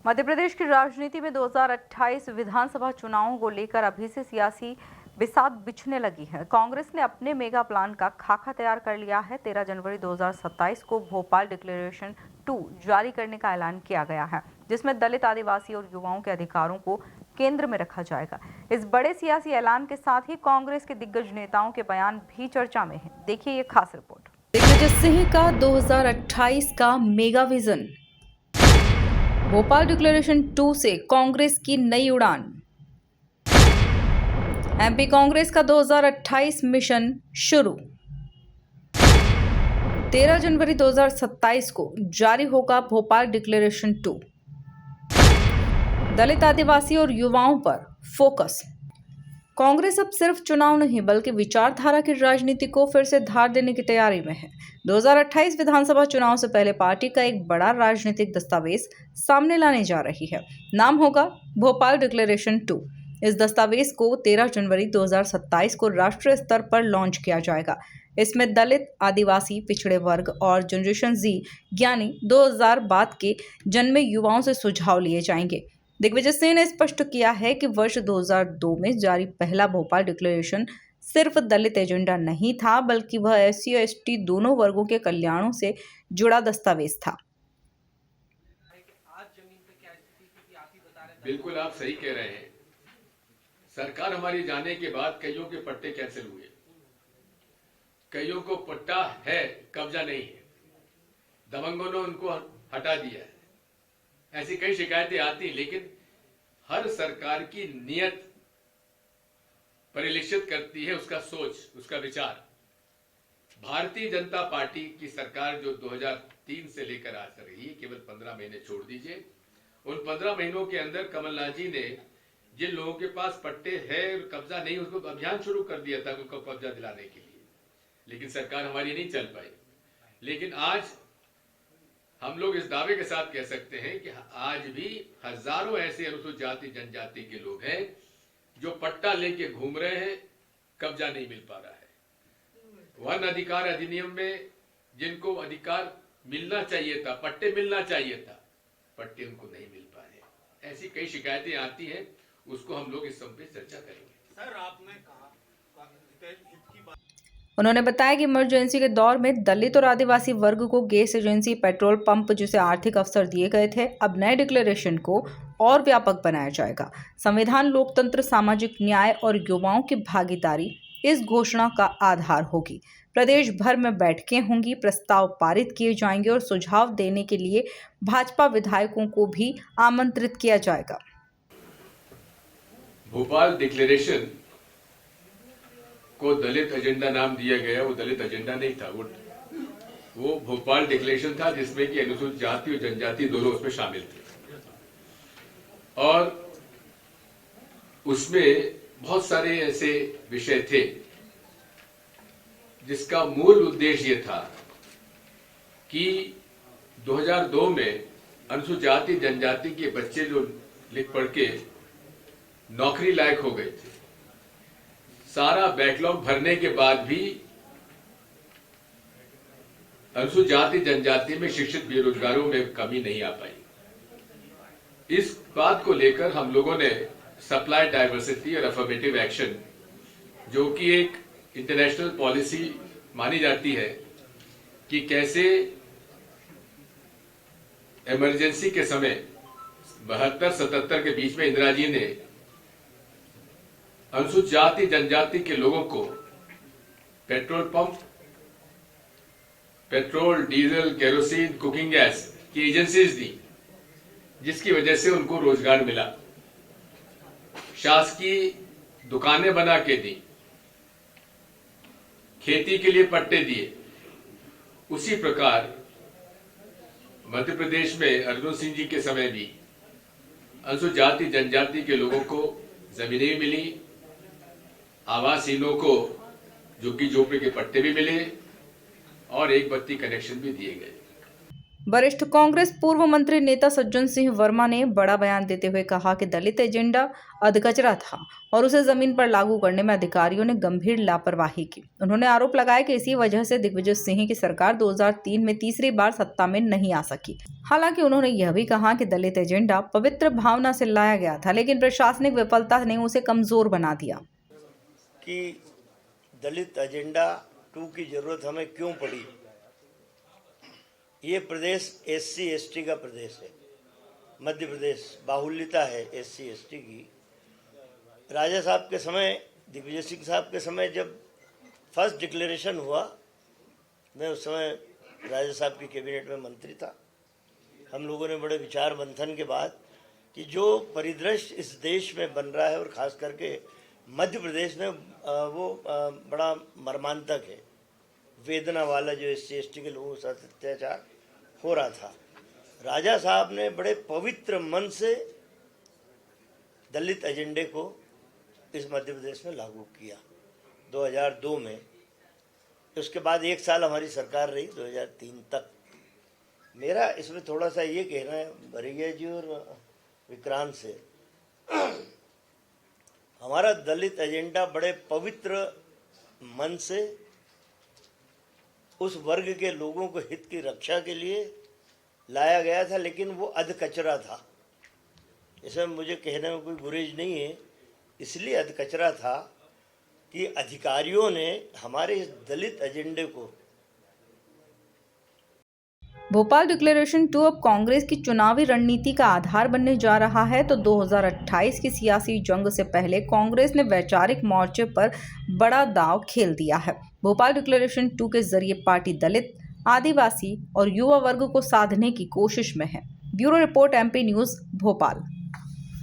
मध्य प्रदेश की राजनीति में 2028 विधानसभा चुनावों को लेकर अभी से सियासी बिसात बिछने लगी है। कांग्रेस ने अपने मेगा प्लान का खाका तैयार कर लिया है। 13 जनवरी 2027 को भोपाल डिक्लेरेशन 2 जारी करने का ऐलान किया गया है, जिसमें दलित, आदिवासी और युवाओं के अधिकारों को केंद्र में रखा जाएगा। इस बड़े सियासी ऐलान के साथ ही कांग्रेस के दिग्गज नेताओं के बयान भी चर्चा में है। देखिए ये खास रिपोर्ट। दिग्विजय सिंह का 2028 का मेगा विजन। भोपाल डिक्लेरेशन 2 से कांग्रेस की नई उड़ान। एमपी कांग्रेस का 2028 मिशन शुरू। 13 जनवरी 2027 को जारी होगा भोपाल डिक्लेरेशन 2। दलित, आदिवासी और युवाओं पर फोकस। कांग्रेस अब सिर्फ चुनाव नहीं बल्कि विचारधारा की राजनीति को फिर से धार देने की तैयारी में है। 2028 विधानसभा चुनाव से पहले पार्टी का एक बड़ा राजनीतिक दस्तावेज सामने लाने जा रही है। नाम होगा भोपाल डिक्लेरेशन 2। इस दस्तावेज को 13 जनवरी 2027 को राष्ट्रीय स्तर पर लॉन्च किया जाएगा। इसमें दलित, आदिवासी, पिछड़े वर्ग और जनरेशन जी यानी 2000 बाद के जन्मे युवाओं से सुझाव लिए जाएंगे। दिग्विजय सिंह ने स्पष्ट किया है कि वर्ष 2002 में जारी पहला भोपाल डिक्लेरेशन सिर्फ दलित एजेंडा नहीं था, बल्कि वह एससी और एसटी दोनों वर्गों के कल्याणों से जुड़ा दस्तावेज था। बिल्कुल आप सही कह रहे हैं। सरकार हमारी जाने के बाद कईयों के पट्टे कैंसिल हुए, कईयों को पट्टा है, कब्जा नहीं है, दबंगों ने उनको हटा दिया है। ऐसी कई शिकायतें आती, लेकिन हर सरकार की नीयत परिलक्षित करती है उसका सोच, उसका विचार। भारतीय जनता पार्टी की सरकार जो 2003 से लेकर आ रही है, केवल 15 महीने छोड़ दीजिए, उन 15 महीनों के अंदर कमलनाथ जी ने जिन लोगों के पास पट्टे है और कब्जा नहीं, उसको अभियान शुरू कर दिया था उनको कब्जा दिलाने के लिए, लेकिन सरकार हमारी नहीं चल पाई। लेकिन आज हम लोग इस दावे के साथ कह सकते हैं कि आज भी हजारों ऐसे अनुसूचित जाति जनजाति के लोग हैं जो पट्टा लेके घूम रहे हैं, कब्जा नहीं मिल पा रहा है। वन अधिकार अधिनियम में जिनको अधिकार मिलना चाहिए था, पट्टे मिलना चाहिए था, पट्टे उनको नहीं मिल पाए। ऐसी कई शिकायतें आती हैं, उसको हम लोग इस समय पे चर्चा करेंगे। सर, आपने कहा उन्होंने बताया कि इमरजेंसी के दौर में दलित और आदिवासी वर्ग को गैस एजेंसी, पेट्रोल पंप जैसे आर्थिक अवसर दिए गए थे। अब नए डिक्लेरेशन को और व्यापक बनाया जाएगा। संविधान, लोकतंत्र, सामाजिक न्याय और युवाओं की भागीदारी इस घोषणा का आधार होगी। प्रदेश भर में बैठकें होंगी, प्रस्ताव पारित किए जाएंगे और सुझाव देने के लिए भाजपा विधायकों को भी आमंत्रित किया जाएगा। भोपाल डिक्लेरेशन को दलित एजेंडा नाम दिया गया, वो दलित एजेंडा नहीं था, वो भोपाल डिक्लेरेशन था जिसमें कि अनुसूचित जाति और जनजाति दोनों उसमें शामिल थे। और उसमें बहुत सारे ऐसे विषय थे जिसका मूल उद्देश्य ये था कि 2002 में अनुसूचित जाति जनजाति के बच्चे जो लिख पढ़ के नौकरी लायक हो गए थे, सारा बैकलॉग भरने के बाद भी अनुसूचित जाति जनजाति में शिक्षित बेरोजगारों में कमी नहीं आ पाई। इस बात को लेकर हम लोगों ने सप्लाई डाइवर्सिटी और अफर्मेटिव एक्शन, जो कि एक इंटरनेशनल पॉलिसी मानी जाती है कि कैसे इमरजेंसी के समय 72-77 के बीच में इंदिरा जी ने अनुसूचित जाति जनजाति के लोगों को petrol pump, petrol, diesel, kerosene, cooking gas की एजेंसीज दी, जिसकी वजह से उनको रोजगार मिला। शासकीय दुकानें बना के दी, खेती के लिए पट्टे दिए। उसी प्रकार मध्य प्रदेश में अर्जुन सिंह जी के समय भी अनुसूचित जाति जनजाति के लोगों को जमीनें मिली, आवासहीनों को झुग्गी झोपड़ी के पट्टे भी मिले और एक बत्ती कनेक्शन भी दिए गए। वरिष्ठ कांग्रेस पूर्व मंत्री नेता सज्जन सिंह वर्मा ने बड़ा बयान देते हुए कहा कि दलित एजेंडा अधकचरा था और उसे जमीन पर लागू करने में अधिकारियों ने गंभीर लापरवाही की। उन्होंने आरोप लगाया कि इसी वजह से दिग्विजय सिंह की सरकार 2003 में तीसरी बार सत्ता में नहीं आ सकी। हालांकि उन्होंने यह भी कहा कि दलित एजेंडा पवित्र भावना से लाया गया था, लेकिन प्रशासनिक विफलता ने उसे कमजोर बना दिया। कि दलित एजेंडा 2 की जरूरत हमें क्यों पड़ी। ये प्रदेश SC ST का प्रदेश है, मध्य प्रदेश बाहुल्यता है SC ST की। राजा साहब के समय, दिग्विजय सिंह साहब के समय जब फर्स्ट डिक्लेरेशन हुआ, मैं उस समय राजा साहब की कैबिनेट में मंत्री था। हम लोगों ने बड़े विचार मंथन के बाद कि जो परिदृश्य इस देश में बन रहा है और ख़ास करके मध्य प्रदेश में वो बड़ा मर्मांतक है, वेदना वाला जो SC ST के लोगों के साथ अत्याचार हो रहा था। राजा साहब ने बड़े पवित्र मन से दलित एजेंडे को इस मध्य प्रदेश में लागू किया 2002 में। उसके बाद 1 साल हमारी सरकार रही 2003 तक। मेरा इसमें थोड़ा सा ये कहना है भरैया जी और विक्रांत से, हमारा दलित एजेंडा बड़े पवित्र मन से उस वर्ग के लोगों को हित की रक्षा के लिए लाया गया था, लेकिन वो अधकचरा था। इसमें मुझे कहने में कोई गुरेज नहीं है। इसलिए अधकचरा था कि अधिकारियों ने हमारे इस दलित एजेंडे को। भोपाल डिक्लेरेशन 2 अब कांग्रेस की चुनावी रणनीति का आधार बनने जा रहा है। तो 2028 की सियासी जंग से पहले कांग्रेस ने वैचारिक मोर्चे पर बड़ा दांव खेल दिया है। भोपाल डिक्लेरेशन 2 के जरिए पार्टी दलित, आदिवासी और युवा वर्ग को साधने की कोशिश में है। Bureau report MP news Bhopal.